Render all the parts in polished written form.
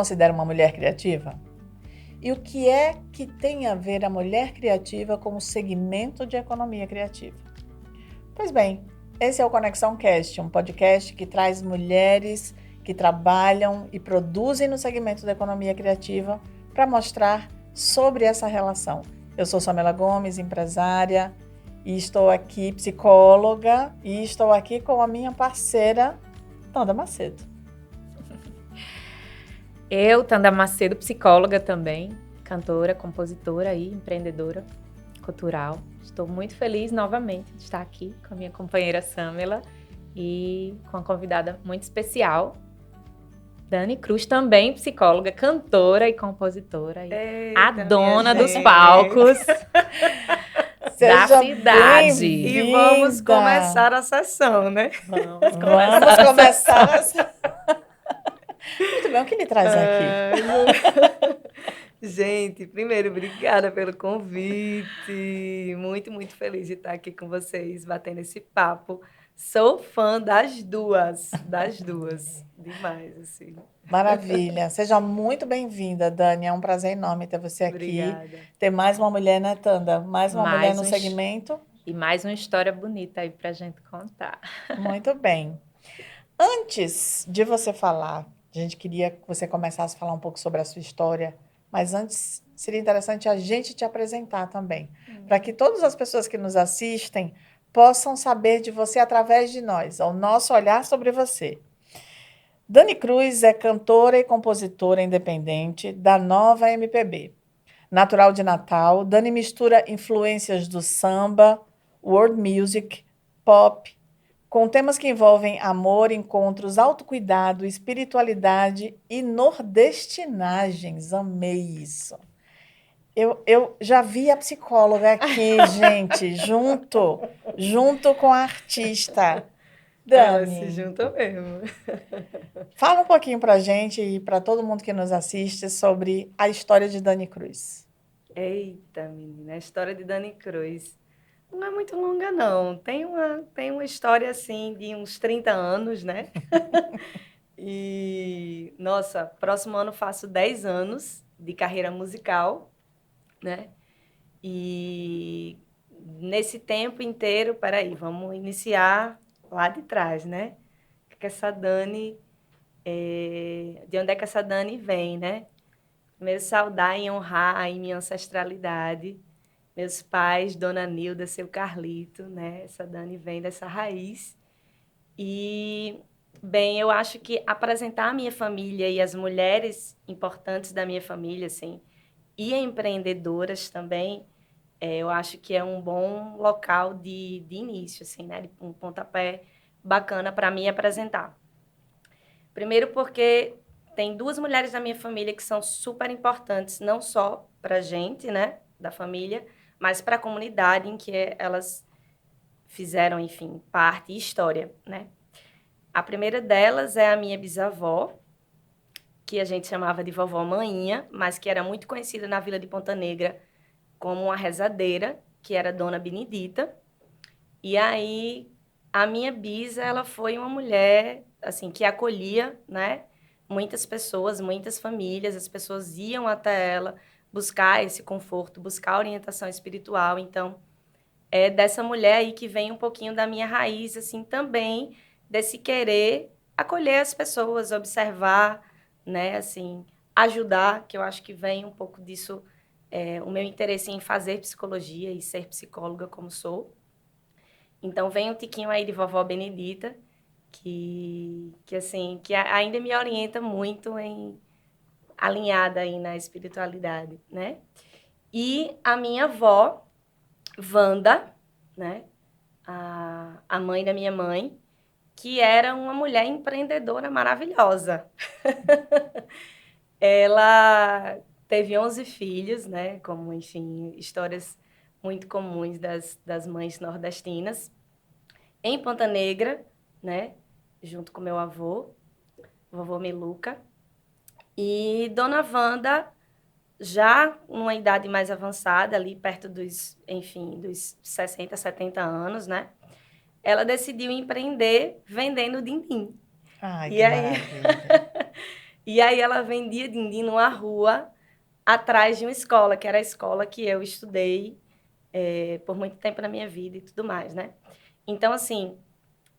considera uma mulher criativa? E o que é que tem a ver a mulher criativa com o segmento de economia criativa? Pois bem, esse é o Conexão Cast, um podcast que traz mulheres que trabalham e produzem no segmento da economia criativa para mostrar sobre essa relação. Eu sou Samela Gomes, empresária, e estou aqui, psicóloga, e estou aqui com a minha parceira, Tanda Macedo. Eu, Tanda Macedo, psicóloga também, cantora, compositora e empreendedora cultural. Estou muito feliz novamente de estar aqui com a minha companheira Samela e com uma convidada muito especial, Dani Cruz, também psicóloga, cantora e compositora. Eita, a dona dos gente. palcos da cidade. E vamos começar a sessão, né? Vamos começar essa... Muito bem, o que lhe traz aqui? Gente, primeiro, obrigada pelo convite. Muito, muito feliz de estar aqui com vocês, batendo esse papo. Sou fã das duas. Demais, assim. Maravilha. Seja muito bem-vinda, Dani. É um prazer enorme ter você aqui. Obrigada. Ter mais uma mulher, né, Tanda? Mais uma mulher no segmento. E mais uma história bonita aí pra gente contar. Muito bem. Antes de você falar, a gente queria que você começasse a falar um pouco sobre a sua história, mas antes seria interessante a gente te apresentar também, para que todas as pessoas que nos assistem possam saber de você através de nós, ao nosso olhar sobre você. Dani Cruz é cantora e compositora independente da Nova MPB. Natural de Natal, Dani mistura influências do samba, world music, pop, com temas que envolvem amor, encontros, autocuidado, espiritualidade e nordestinagens. Amei isso. Eu já vi a psicóloga aqui, gente, junto com a artista. Dani, Ela se junta mesmo. fala um pouquinho pra gente e para todo mundo que nos assiste sobre a história de Dani Cruz. Eita, menina, a história de Dani Cruz não é muito longa, não. Tem uma história, assim, de uns 30 anos, né? E, nossa, próximo ano faço 10 anos de carreira musical, né? E nesse tempo inteiro, peraí, vamos iniciar lá de trás, né? Que essa Dani, de onde é que essa Dani vem, né? Primeiro, saudar e honrar aí minha ancestralidade. Meus pais, Dona Nilda, seu Carlito, né? Essa Dani vem dessa raiz. E, bem, eu acho que apresentar a minha família e as mulheres importantes da minha família, assim, e empreendedoras também, eu acho que é um bom local de início, assim, né? Um pontapé bacana para me apresentar. Primeiro porque tem duas mulheres da minha família que são super importantes, não só para a gente, né, da família, mas para a comunidade em que elas fizeram, enfim, parte e história, né? A primeira delas é a minha bisavó, que a gente chamava de vovó Maninha, mas que era muito conhecida na Vila de Ponta Negra como uma rezadeira, que era Dona Benedita. E aí, a minha bisa, ela foi uma mulher, assim, que acolhia, né, muitas pessoas, muitas famílias, as pessoas iam até ela buscar esse conforto, buscar orientação espiritual. Então, é dessa mulher aí que vem um pouquinho da minha raiz, assim, também, desse querer acolher as pessoas, observar, né, assim, ajudar, que eu acho que vem um pouco disso, o meu interesse em fazer psicologia e ser psicóloga como sou. Então, vem um tiquinho aí de vovó Benedita, assim, que ainda me orienta muito alinhada aí na espiritualidade, né? E a minha avó, Wanda, né? A mãe da minha mãe, que era uma mulher empreendedora maravilhosa. Ela teve 11 filhos, né? Como, enfim, histórias muito comuns das mães nordestinas. Em Ponta Negra, né? Junto com meu avô, vovô Meluca. E Dona Wanda, já numa idade mais avançada, ali perto dos 60, 70 anos, né? Ela decidiu empreender vendendo din-din. Ai, E que aí, maravilha. E aí ela vendia din-din numa rua atrás de uma escola, que era a escola que eu estudei por muito tempo na minha vida e tudo mais, né? Então, assim,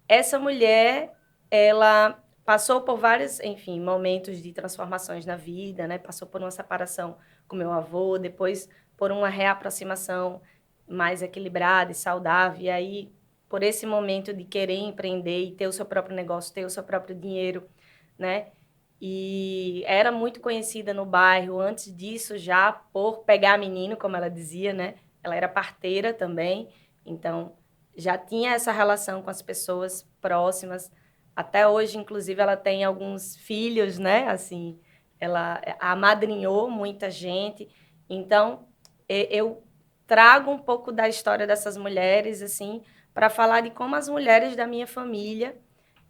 essa mulher, ela passou por vários, enfim, momentos de transformações na vida, né? Passou por uma separação com meu avô, depois por uma reaproximação mais equilibrada e saudável. E aí, por esse momento de querer empreender e ter o seu próprio negócio, ter o seu próprio dinheiro, né? E era muito conhecida no bairro antes disso já por pegar menino, como ela dizia, né? Ela era parteira também, então já tinha essa relação com as pessoas próximas. Até hoje, inclusive, ela tem alguns filhos, né? Assim, ela amadrinhou muita gente. Então, eu trago um pouco da história dessas mulheres, assim, para falar de como as mulheres da minha família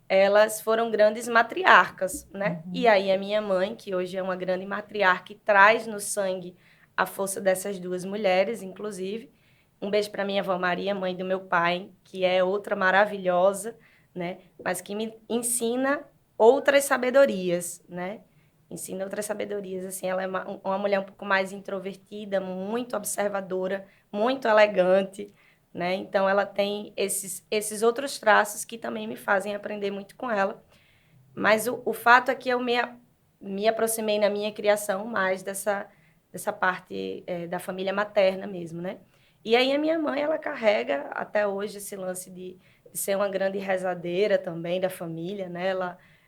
elas foram grandes matriarcas, né? Uhum. E aí a minha mãe, que hoje é uma grande matriarca, e traz no sangue a força dessas duas mulheres, inclusive. Um beijo para minha avó Maria, mãe do meu pai, que é outra maravilhosa, né? Mas que me ensina outras sabedorias, né? Ensina outras sabedorias, assim, ela é uma mulher um pouco mais introvertida, muito observadora, muito elegante, né? Então, ela tem esses outros traços que também me fazem aprender muito com ela. Mas o fato é que eu me aproximei na minha criação mais dessa parte da família materna mesmo, né? E aí a minha mãe, ela carrega até hoje esse lance de ser uma grande rezadeira também da família, né?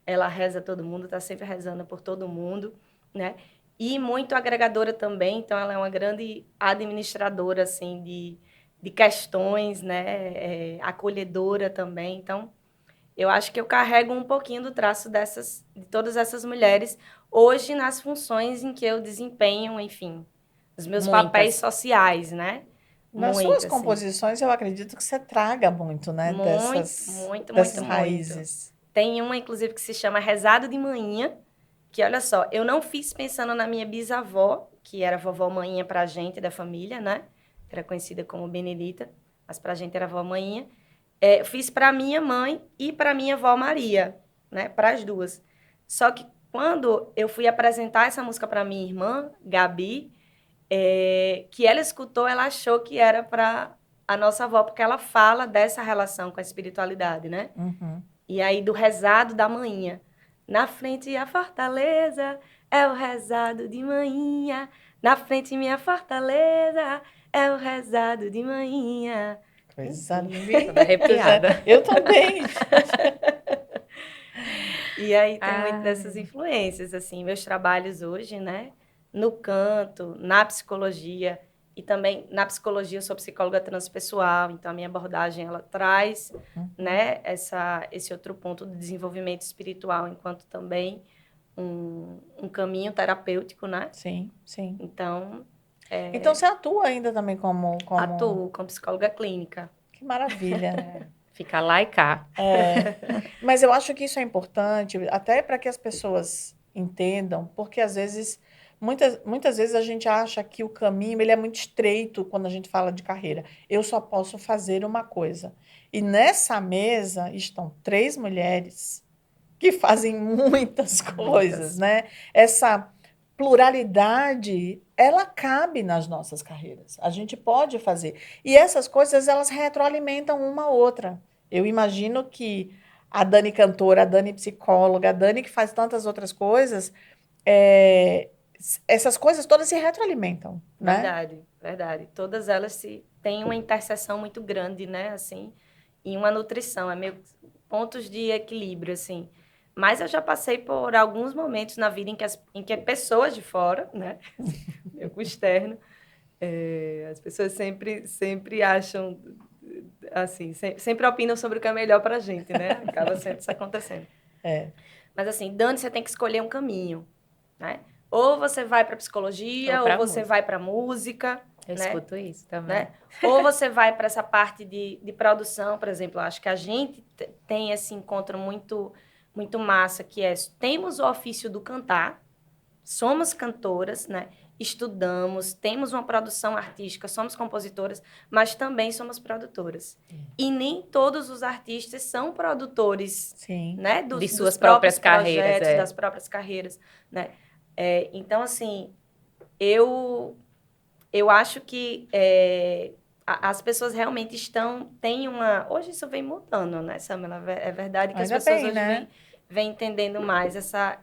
Ela reza todo mundo, está sempre rezando por todo mundo, né? E muito agregadora também, então ela é uma grande administradora, assim, de questões, né? Acolhedora também, então eu acho que eu carrego um pouquinho do traço de todas essas mulheres hoje nas funções em que eu desempenho, enfim, os meus papéis Muitas. sociais, né? Nas suas Muito, assim. composições, eu acredito que você traga muito, né, Muito, muito, dessas muito, muito. raízes. Tem uma, inclusive, que se chama Rezado de Manhinha, que, olha só, eu não fiz pensando na minha bisavó, que era vovó Manhinha pra gente, da família, né? Era conhecida como Benedita, mas pra gente era vovó Manhinha. Fiz para minha mãe e para minha avó Maria, né? Para as duas. Só que quando eu fui apresentar essa música para minha irmã, Gabi, que ela escutou, ela achou que era para a nossa avó, porque ela fala dessa relação com a espiritualidade, né? Uhum. E aí do rezado da manhinha. Na frente a fortaleza é o rezado de manhinha. Na frente minha fortaleza é o rezado de manhinha. Coisa Toda linda, já. arrepiada. Eu também. E aí tem muito dessas Ai. influências, assim, meus trabalhos hoje, né? No canto, na psicologia, e também na psicologia eu sou psicóloga transpessoal, então a minha abordagem, ela traz, Uhum. né, esse outro ponto do desenvolvimento espiritual, enquanto também um caminho terapêutico, né? Sim, sim. Então, Então você atua ainda também como... atuo como psicóloga clínica. Que maravilha. Fica lá e cá. Mas eu acho que isso é importante, até para que as pessoas entendam, porque às vezes, muitas vezes a gente acha que o caminho ele é muito estreito quando a gente fala de carreira. Eu só posso fazer uma coisa. E nessa mesa estão 3 mulheres que fazem muitas coisas, Muitas. né? Essa pluralidade, ela cabe nas nossas carreiras. A gente pode fazer. E essas coisas, elas retroalimentam uma a outra. Eu imagino que a Dani cantora, a Dani psicóloga, a Dani que faz tantas outras coisas, essas coisas todas se retroalimentam, né? Verdade, verdade. Todas elas têm uma interseção muito grande, né? Assim, e uma nutrição, é meio pontos de equilíbrio, assim. Mas eu já passei por alguns momentos na vida em que pessoas de fora, né? Eu com externo, as pessoas sempre acham, assim, sempre opinam sobre o que é melhor pra gente, né? Acaba sempre isso acontecendo. É. Mas assim, Dani, você tem que escolher um caminho, né? Ou você vai para psicologia, Ou ou pra você música. vai para música, Eu né? escuto isso também. Né? Ou você vai para essa parte de produção, por exemplo. Eu acho que a gente tem esse encontro muito, muito massa, que temos o ofício do cantar, somos cantoras, né? estudamos, temos uma produção artística, somos compositoras, mas também somos produtoras. E nem todos os artistas são produtores, Sim. né? De suas próprias carreiras, projetos, das próprias carreiras, né? Então, assim, eu acho que as pessoas realmente têm uma... Hoje isso vem mudando, né, Samela? É verdade que Ainda as pessoas bem, hoje né? vêm entendendo mais essa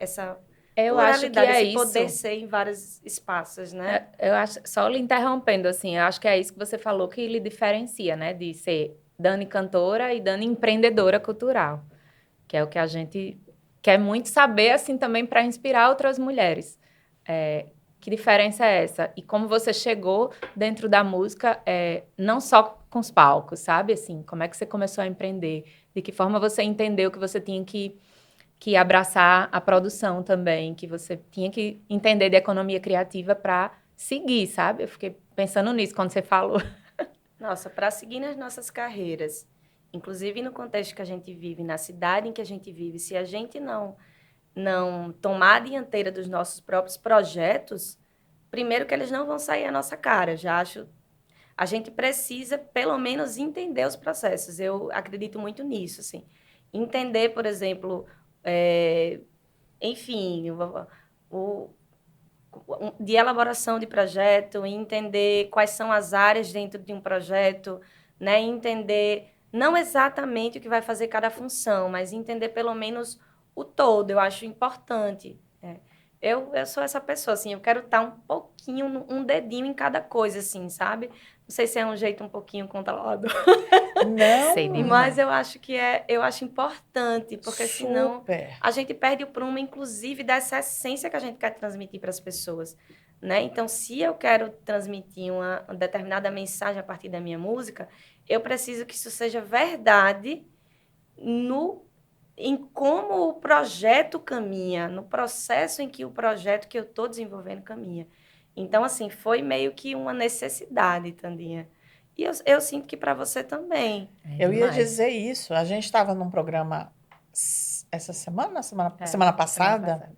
Eu acho que pluralidade, é esse isso. poder ser em vários espaços, né? Eu acho, só lhe interrompendo, assim, eu acho que é isso que você falou que lhe diferencia, né? De ser Dani cantora e Dani empreendedora cultural. Que é o que a gente quer muito saber, assim, também para inspirar outras mulheres. Que diferença é essa? E como você chegou dentro da música, não só com os palcos, sabe? Assim, como é que você começou a empreender? De que forma você entendeu que você tinha que abraçar a produção também, que você tinha que entender de economia criativa para seguir, sabe? Eu fiquei pensando nisso quando você falou. Nossa, para seguir nas nossas carreiras, inclusive no contexto que a gente vive, na cidade em que a gente vive, se a gente não tomar a dianteira dos nossos próprios projetos, primeiro que eles não vão sair à nossa cara, já acho. A gente precisa, pelo menos, entender os processos. Eu acredito muito nisso, assim. Entender, por exemplo, enfim, de elaboração de projeto, entender quais são as áreas dentro de um projeto, né? Entender não exatamente o que vai fazer cada função, mas entender pelo menos o todo. Eu acho importante. Eu sou essa pessoa, assim, eu quero estar um pouquinho, um dedinho em cada coisa, assim, sabe? Não sei se é um jeito um pouquinho controlado. Não, Sei demais. Mas eu acho que eu acho importante, porque senão super. a gente perde o prumo, inclusive, dessa essência que a gente quer transmitir para as pessoas, né? Então, se eu quero transmitir uma determinada mensagem a partir da minha música, eu preciso que isso seja verdade em como o projeto caminha, no processo em que o projeto que eu estou desenvolvendo caminha. Então, assim, foi meio que uma necessidade, Tandinha. E eu sinto que para você também. Eu ia Demais. dizer isso. A gente estava num programa essa semana passada,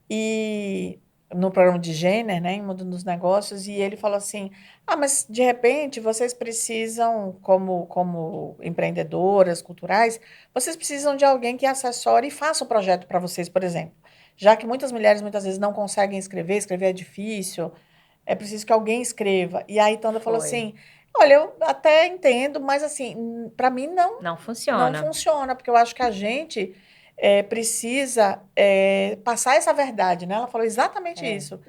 e no programa de Gêner, né, em Mundo dos Negócios, e ele falou assim: mas de repente vocês precisam, como empreendedoras culturais, vocês precisam de alguém que assessore e faça o projeto para vocês, por exemplo. Já que muitas mulheres muitas vezes não conseguem escrever é difícil, é preciso que alguém escreva. E aí Tanda falou Foi. assim: olha, eu até entendo, mas assim, para mim não Não funciona. funciona, porque eu acho que a gente precisa passar essa verdade, né? Ela falou exatamente isso.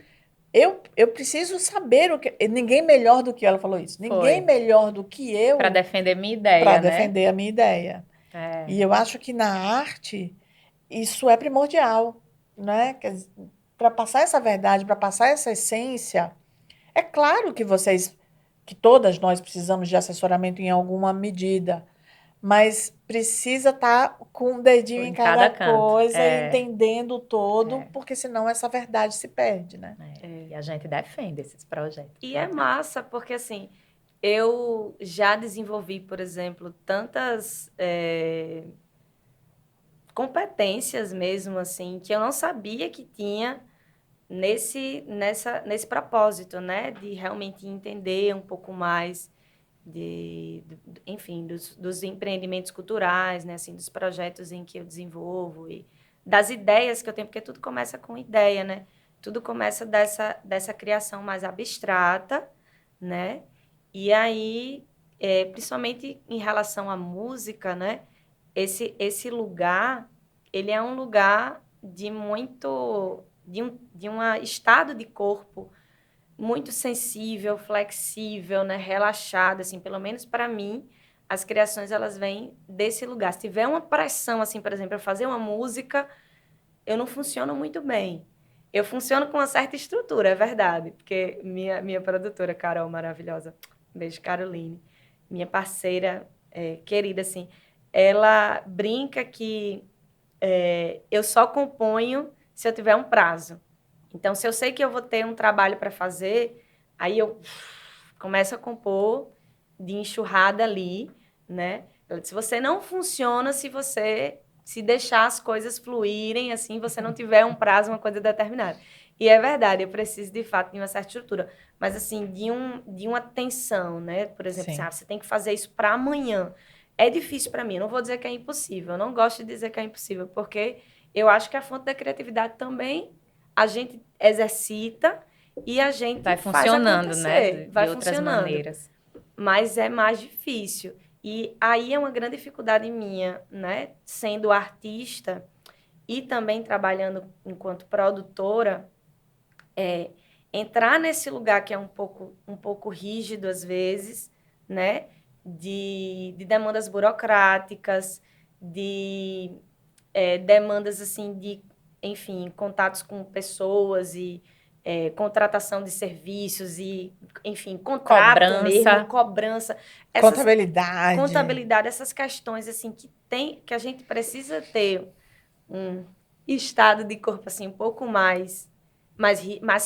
Eu preciso saber o que... Ninguém melhor do que ela falou isso. Ninguém melhor do que eu Para defender minha ideia, para né? defender a minha ideia. E eu acho que na arte isso é primordial, né? Para passar essa verdade, para passar essa essência, é claro que todas nós precisamos de assessoramento em alguma medida, mas precisa estar com o dedinho em cada canto. coisa, entendendo o todo, porque senão essa verdade se perde, né? E a gente defende esses projetos. E é massa, porque assim, eu já desenvolvi, por exemplo, tantas competências mesmo, assim, que eu não sabia que tinha nesse propósito, né? De realmente entender um pouco mais enfim, dos empreendimentos culturais, né? Assim, dos projetos em que eu desenvolvo e das ideias que eu tenho, porque tudo começa com ideia, né? Tudo começa dessa criação mais abstrata, né? E aí, principalmente em relação à música, né? Esse lugar, ele é um lugar de um estado de corpo muito sensível, flexível, né? Relaxado, assim, pelo menos para mim, as criações, elas vêm desse lugar. Se tiver uma pressão, assim, por exemplo, eu fazer uma música, eu não funciono muito bem. Eu funciono com uma certa estrutura, é verdade, porque minha produtora, Carol, maravilhosa, beijo, Caroline, minha parceira querida, assim, ela brinca que eu só componho se eu tiver um prazo. Então, se eu sei que eu vou ter um trabalho para fazer, aí eu começo a compor de enxurrada ali, né? Ela disse, você não funciona se deixar as coisas fluírem, assim, você não tiver um prazo, uma coisa determinada. E é verdade, eu preciso, de fato, de uma certa estrutura. Mas, assim, de uma atenção, né? Por exemplo, assim, você tem que fazer isso para amanhã. É difícil para mim. Eu não vou dizer que é impossível. Eu não gosto de dizer que é impossível, porque eu acho que a fonte da criatividade também a gente exercita e a gente vai faz funcionando, acontecer. né? Vai De outras funcionando. maneiras. Mas é mais difícil. E aí é uma grande dificuldade minha, né? Sendo artista e também trabalhando enquanto produtora, entrar nesse lugar que é um pouco rígido às vezes, né? De demandas burocráticas, de demandas assim enfim, contatos com pessoas e contratação de serviços e, enfim, contrato mesmo, cobrança. Contabilidade, essas questões assim que a gente precisa ter um estado de corpo assim um pouco mais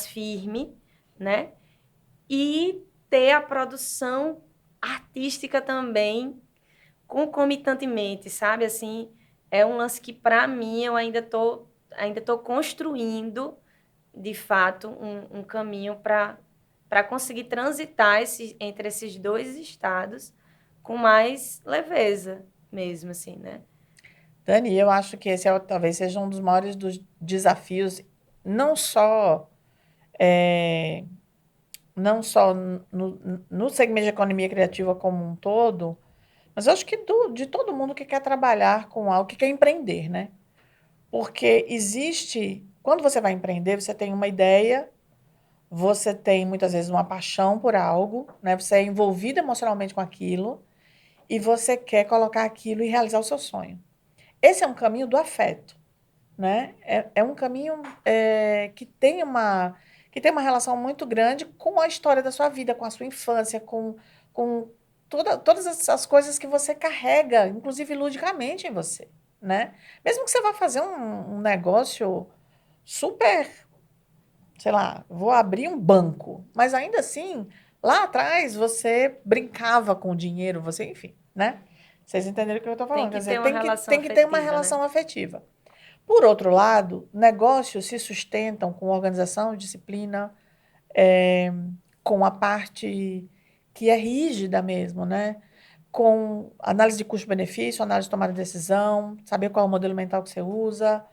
firme, né? E ter a produção artística também concomitantemente, sabe? Assim, é um lance que para mim eu ainda tô construindo de fato um caminho para conseguir transitar entre esses dois estados com mais leveza mesmo, assim, né? Dani, eu acho que esse talvez seja um dos maiores dos desafios, não só, não só no segmento de economia criativa como um todo, mas eu acho que de todo mundo que quer trabalhar com algo, que quer empreender, né? Porque quando você vai empreender, você tem uma ideia, você tem muitas vezes uma paixão por algo, né? Você é envolvido emocionalmente com aquilo e você quer colocar aquilo e realizar o seu sonho. Esse é um caminho do afeto, né? É um caminho que tem uma relação muito grande com a história da sua vida, com a sua infância, com todas essas coisas que você carrega, inclusive ludicamente em você, né? Mesmo que você vá fazer um negócio super, sei lá, vou abrir um banco, mas ainda assim, lá atrás você brincava com o dinheiro, você, enfim, né? Vocês entenderam o que eu estou falando? Tem que Quer ter dizer, uma relação tem que ter uma afetiva, relação né? afetiva. Por outro lado, negócios se sustentam com organização, disciplina, com a parte que é rígida mesmo, né? Com análise de custo-benefício, análise de tomada de decisão, saber qual é o modelo mental que você usa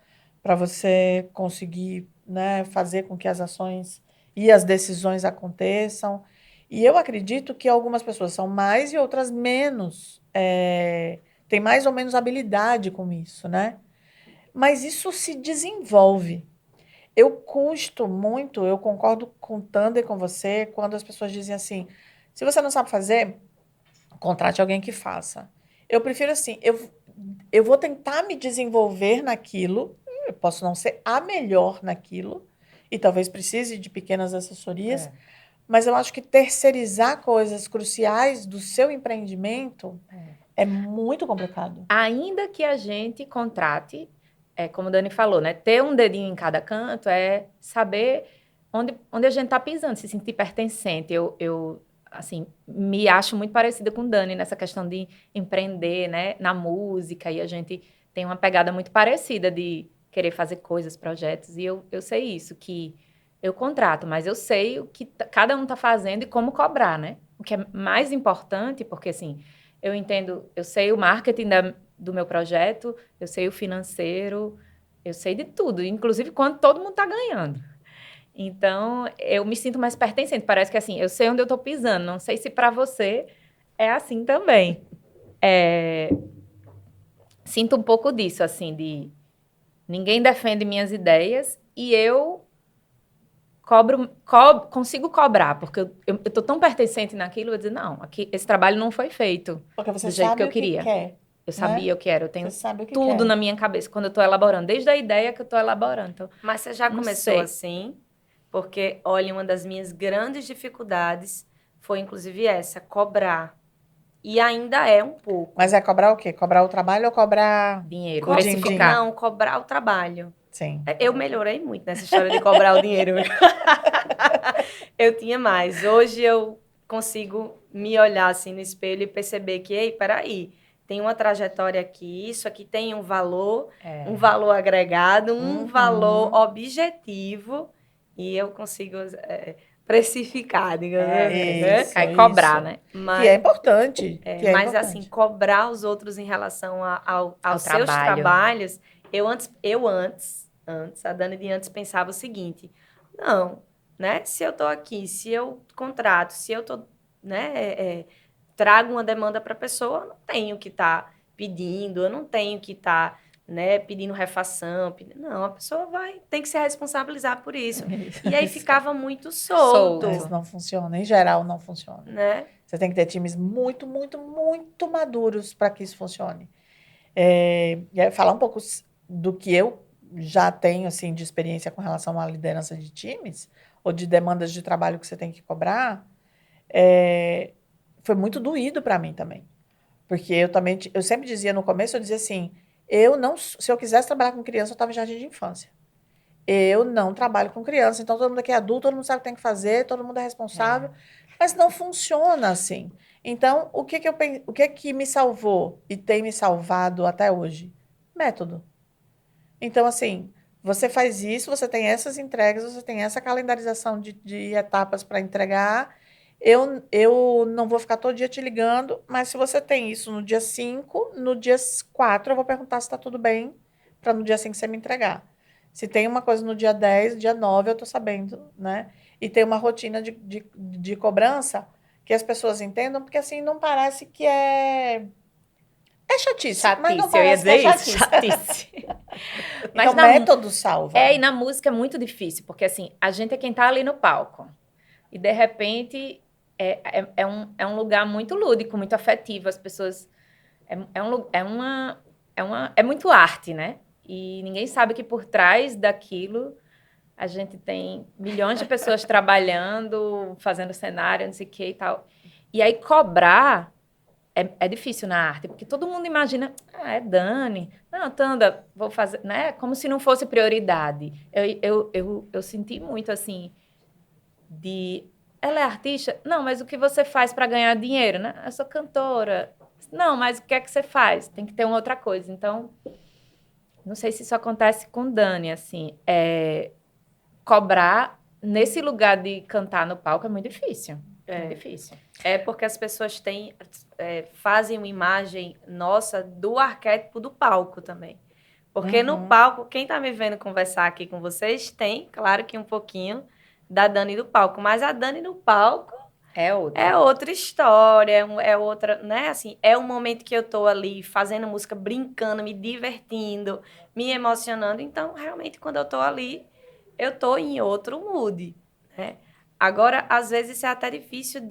para você conseguir, né, fazer com que as ações e as decisões aconteçam. E eu acredito que algumas pessoas são mais e outras menos, têm mais ou menos habilidade com isso, né? Mas isso se desenvolve. Eu concordo com o Thunder com você, quando as pessoas dizem assim, se você não sabe fazer, contrate alguém que faça. Eu prefiro assim, eu vou tentar me desenvolver naquilo, eu posso não ser a melhor naquilo, e talvez precise de pequenas assessorias, mas eu acho que terceirizar coisas cruciais do seu empreendimento é muito complicado. Ainda que a gente contrate, como o Dani falou, né? Ter um dedinho em cada canto é saber onde a gente está pisando, se sentir pertencente. Eu, assim, me acho muito parecida com o Dani nessa questão de empreender, né? Na música, e a gente tem uma pegada muito parecida de querer fazer coisas, projetos, e eu sei isso, que eu contrato, mas eu sei o que cada um está fazendo e como cobrar, né? O que é mais importante, porque, assim, eu entendo, eu sei o marketing do meu projeto, eu sei o financeiro, eu sei de tudo, inclusive quando todo mundo está ganhando. Então, eu me sinto mais pertencente. Parece que, assim, eu sei onde eu estou pisando. Não sei se para você é assim também. Sinto um pouco disso, assim, de ninguém defende minhas ideias e eu consigo cobrar, porque eu tô tão pertencente naquilo, eu vou dizer, não, aqui, esse trabalho não foi feito Porque você do jeito que sabe eu o que queria. quer, Eu sabia o que era, eu tenho Você sabe o que tudo quer. na minha cabeça quando eu tô elaborando, desde a ideia que eu tô elaborando. Então, Mas você já não começou sei. assim? Porque, olha, uma das minhas grandes dificuldades foi, inclusive, essa, cobrar. E ainda é um pouco. Mas é cobrar o quê? Cobrar o trabalho ou cobrar Dinheiro, o precificar. Não, cobrar o trabalho. Sim. Eu melhorei muito nessa história de cobrar o dinheiro. Eu tinha mais. Hoje eu consigo me olhar assim no espelho e perceber que, ei, peraí, tem uma trajetória aqui, isso aqui tem um valor agregado, um valor objetivo e eu consigo precificar, digamos É, assim, né? isso, Aí cobrar, isso. né? Que é importante. Que é Mas importante. assim, cobrar os outros em relação Ao aos seus trabalho. trabalhos, eu antes, a Dani de antes pensava o seguinte, não, né? Se eu tô aqui, se eu contrato, se eu tô, né, trago uma demanda para a pessoa, eu não tenho que estar pedindo, eu não tenho que estar, né, pedindo refação, não, a pessoa tem que se responsabilizar por isso. E aí ficava muito solto, Mas não funciona. Em geral, não funciona. né? Você tem que ter times muito, muito, muito maduros para que isso funcione. E aí, falar um pouco do que eu já tenho assim, de experiência com relação à liderança de times, ou de demandas de trabalho que você tem que cobrar, foi muito doído para mim também. Porque eu sempre dizia no começo, eu dizia assim, se eu quisesse trabalhar com criança, eu estava em jardim de infância. Eu não trabalho com criança, então todo mundo aqui é adulto, todo mundo sabe o que tem que fazer, todo mundo é responsável, mas não funciona assim. Então, o que que me salvou e tem me salvado até hoje? Método. Então, assim, você faz isso, você tem essas entregas, você tem essa calendarização de etapas para entregar. Eu não vou ficar todo dia te ligando, mas se você tem isso no dia 5, no dia 4 eu vou perguntar se está tudo bem, para no dia 5 você me entregar. Se tem uma coisa no dia 10, dia 9 eu estou sabendo, né? E tem uma rotina de cobrança que as pessoas entendam, porque assim não parece que é chatice, mas não Chatice, eu ia parece que é dizer isso, chatice. chatice. Mas Então, método salva. e na música é muito difícil, porque assim, a gente é quem tá ali no palco. E de repente é um lugar muito lúdico, muito afetivo. As pessoas. É muito arte, né? E ninguém sabe que por trás daquilo a gente tem milhões de pessoas trabalhando, fazendo cenário, não sei o que e tal. E aí cobrar é difícil na arte, porque todo mundo imagina, é Dani, não, Tanda, vou fazer, né? Como se não fosse prioridade. Eu senti muito assim, ela é artista? Não, mas o que você faz para ganhar dinheiro, né? Eu sou cantora. Não, mas o que é que você faz? Tem que ter uma outra coisa. Então, não sei se isso acontece com Dani, assim, cobrar nesse lugar de cantar no palco é muito difícil. É difícil. É porque as pessoas fazem uma imagem nossa do arquétipo do palco também. Porque no palco, quem tá me vendo conversar aqui com vocês tem, claro que um pouquinho da Dani do palco, mas a Dani no palco é outra história, é outra, né? Assim, é um momento que eu tô ali fazendo música, brincando, me divertindo, me emocionando. Então, realmente, quando eu tô ali, eu tô em outro mood, né? Agora, às vezes, é até difícil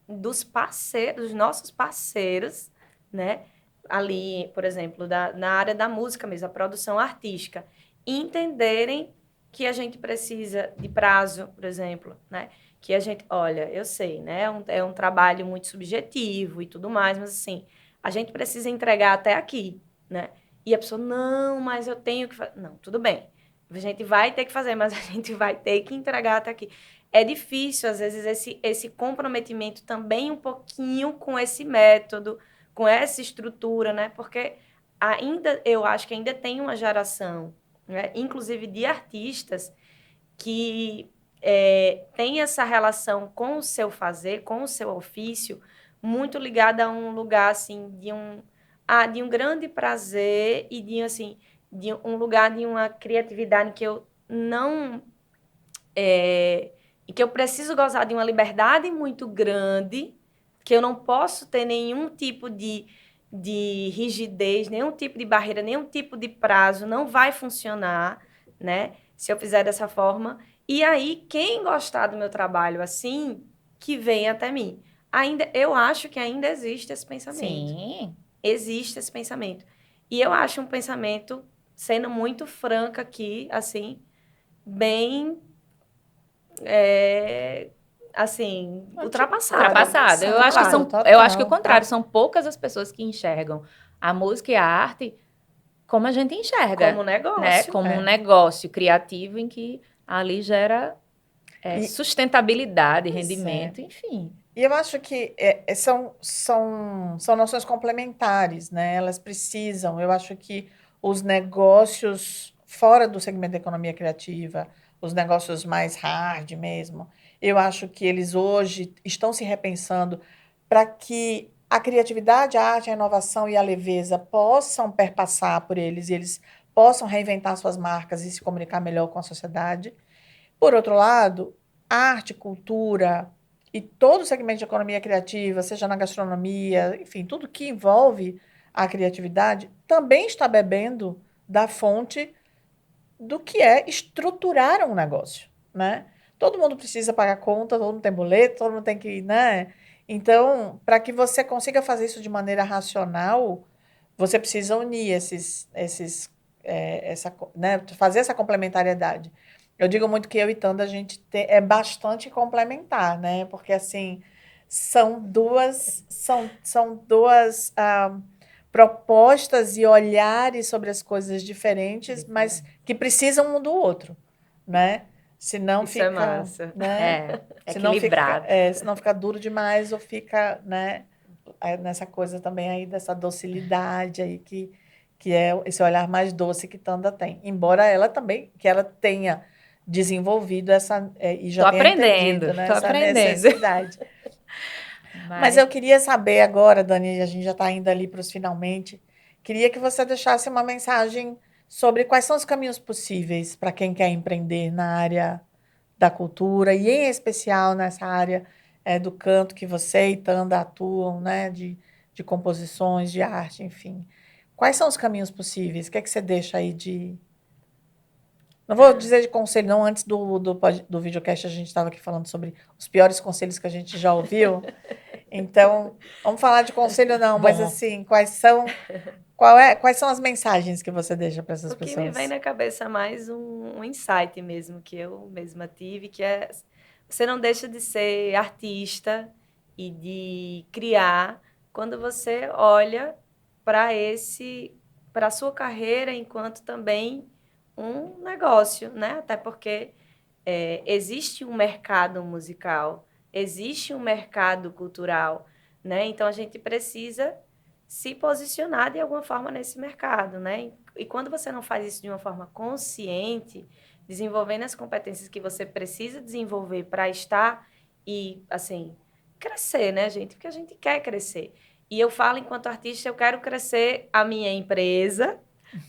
dos parceiros, dos nossos parceiros, né? Ali, por exemplo, na área da música mesmo, a produção artística, entenderem que a gente precisa de prazo, por exemplo, né? Que a gente, olha, eu sei, né? É um trabalho muito subjetivo e tudo mais, mas assim, a gente precisa entregar até aqui, né? E a pessoa, não, mas eu tenho que fazer. Não, tudo bem. A gente vai ter que fazer, mas a gente vai ter que entregar até aqui. É difícil, às vezes, esse comprometimento também um pouquinho com esse método, com essa estrutura, né? Porque eu acho que ainda tem uma geração, né? Inclusive de artistas, que tem essa relação com o seu fazer, com o seu ofício, muito ligada a um lugar, assim, de um grande prazer e de um lugar de uma criatividade que eu não... e que eu preciso gozar de uma liberdade muito grande, que eu não posso ter nenhum tipo de rigidez, nenhum tipo de barreira, nenhum tipo de prazo, não vai funcionar, né? Se eu fizer dessa forma. E aí, quem gostar do meu trabalho assim, que venha até mim. Eu acho que ainda existe esse pensamento. Sim. Existe esse pensamento. E eu acho um pensamento, sendo muito franca aqui, assim, bem... assim, ultrapassado. Eu acho Claro. eu acho que o contrário, são poucas as pessoas que enxergam a música e a arte como a gente enxerga. Como negócio. Né? Como um negócio criativo em que ali gera sustentabilidade, rendimento, enfim. E eu acho que são noções complementares, né? Elas precisam. Eu acho que os negócios fora do segmento da economia criativa, os negócios mais hard mesmo. Eu acho que eles hoje estão se repensando para que a criatividade, a arte, a inovação e a leveza possam perpassar por eles e eles possam reinventar suas marcas e se comunicar melhor com a sociedade. Por outro lado, arte, cultura e todo o segmento de economia criativa, seja na gastronomia, enfim, tudo que envolve a criatividade, também está bebendo da fonte do que é estruturar um negócio, né? Todo mundo precisa pagar conta, todo mundo tem boleto, todo mundo tem que, né? Então, para que você consiga fazer isso de maneira racional, você precisa unir né? Fazer essa complementariedade. Eu digo muito que eu e Tanda, a gente é bastante complementar, né? Porque, assim, são duas propostas e olhares sobre as coisas diferentes, mas que precisam um do outro, né? Senão Isso fica, é massa. né? Equilibrado. Senão fica duro demais ou fica, né? Nessa coisa também aí dessa docilidade aí que é esse olhar mais doce que Tanda tem. Embora ela também, que ela tenha desenvolvido e já Tô tenha aprendendo, entendido, né, tô essa aprendendo. necessidade. Mas eu queria saber agora, Dani, a gente já está indo ali para os finalmente, queria que você deixasse uma mensagem sobre quais são os caminhos possíveis para quem quer empreender na área da cultura e, em especial, nessa área do canto que você e Tanda atuam, né, de composições, de arte, enfim. Quais são os caminhos possíveis? O que é que você deixa aí de... Não vou dizer de conselho, não. Antes do videocast, a gente estava aqui falando sobre os piores conselhos que a gente já ouviu. Então, vamos falar de conselho não, mas assim, quais são as mensagens que você deixa para essas O que pessoas? me vem na cabeça mais um insight mesmo, que eu mesma tive, que é você não deixa de ser artista e de criar quando você olha para a sua carreira enquanto também um negócio, né? Até porque existe um mercado musical, existe um mercado cultural, né? Então a gente precisa se posicionar de alguma forma nesse mercado, né? E quando você não faz isso de uma forma consciente, desenvolvendo as competências que você precisa desenvolver para estar e, assim, crescer, né, gente? Porque a gente quer crescer. E eu falo, enquanto artista, eu quero crescer a minha empresa,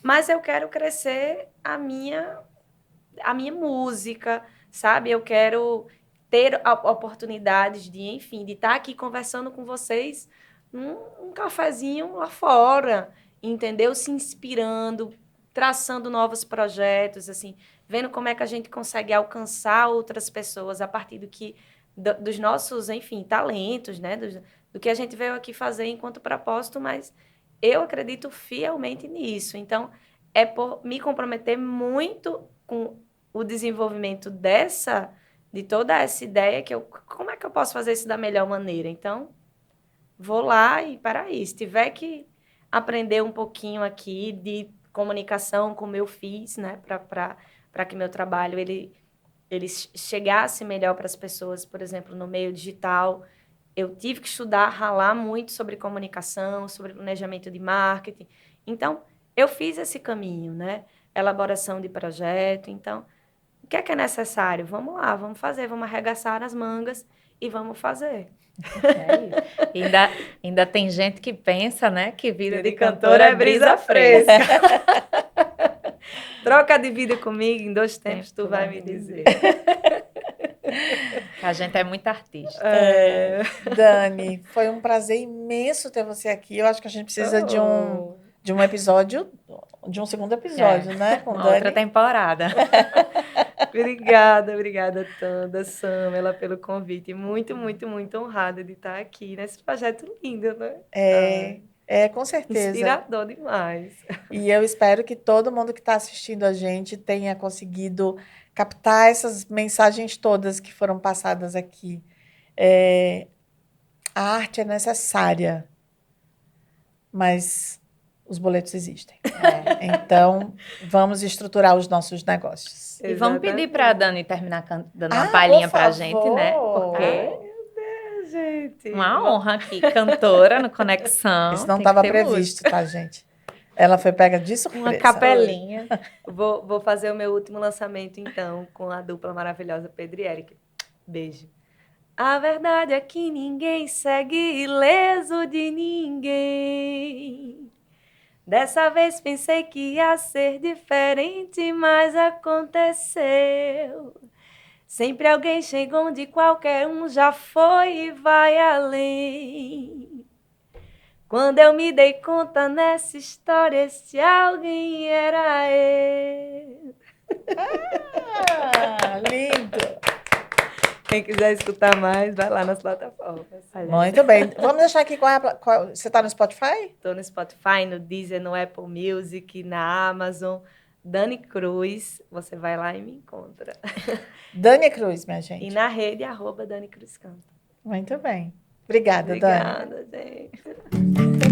mas eu quero crescer a minha música, sabe? Eu quero ter oportunidades de, enfim, de estar aqui conversando com vocês num cafezinho lá fora, entendeu? Se inspirando, traçando novos projetos, assim, vendo como é que a gente consegue alcançar outras pessoas a partir dos nossos, enfim, talentos, né? Do que a gente veio aqui fazer enquanto propósito, mas eu acredito fielmente nisso. Então, é por me comprometer muito com o desenvolvimento de toda essa ideia como é que eu posso fazer isso da melhor maneira? Então, vou lá e para aí. Se tiver que aprender um pouquinho aqui de comunicação, como eu fiz, né, para que meu trabalho ele chegasse melhor para as pessoas, por exemplo, no meio digital, eu tive que estudar, ralar muito sobre comunicação, sobre planejamento de marketing. Então, eu fiz esse caminho, né? Elaboração de projeto. Então, o que é necessário? Vamos lá, vamos fazer, vamos arregaçar as mangas e vamos fazer. É isso. Ainda tem gente que pensa, né, que vida de cantora cantora é brisa fresca. Troca de vida comigo, em 2 tempos tu vai me dizer. A gente é muito artista. Dani, foi um prazer imenso ter você aqui. Eu acho que a gente precisa de um episódio, de um segundo episódio, né? Com uma Dani. outra temporada. Obrigada, Tanda, Samela, pelo convite. Muito, muito, muito honrada de estar aqui nesse projeto lindo, né? Com certeza. Inspirador demais. E eu espero que todo mundo que está assistindo a gente tenha conseguido captar essas mensagens todas que foram passadas aqui. A arte é necessária, mas os boletos existem. Então, vamos estruturar os nossos negócios. E vamos pedir para a Dani terminar dando uma por palhinha para a favor. gente, né? Porque Gente. uma honra aqui, cantora no Conexão. Isso não tem que estava ter previsto, música. tá, gente? Ela foi pega de surpresa. Uma capelinha. Vou fazer o meu último lançamento, então, com a dupla maravilhosa Pedro e Eric. Beijo. A verdade é que ninguém segue ileso de ninguém. Dessa vez pensei que ia ser diferente, mas aconteceu. Sempre alguém chega onde qualquer um já foi e vai além. Quando eu me dei conta nessa história, esse alguém era eu. Lindo. Quem quiser escutar mais, vai lá nas plataformas. Muito bem. Vamos deixar aqui você está no Spotify? Estou no Spotify, no Deezer, no Apple Music, na Amazon. Dani Cruz, você vai lá e me encontra. Dani Cruz, minha gente. E na rede, @Dani Cruz Canta. Muito bem. Obrigada, Dani. Obrigada, gente.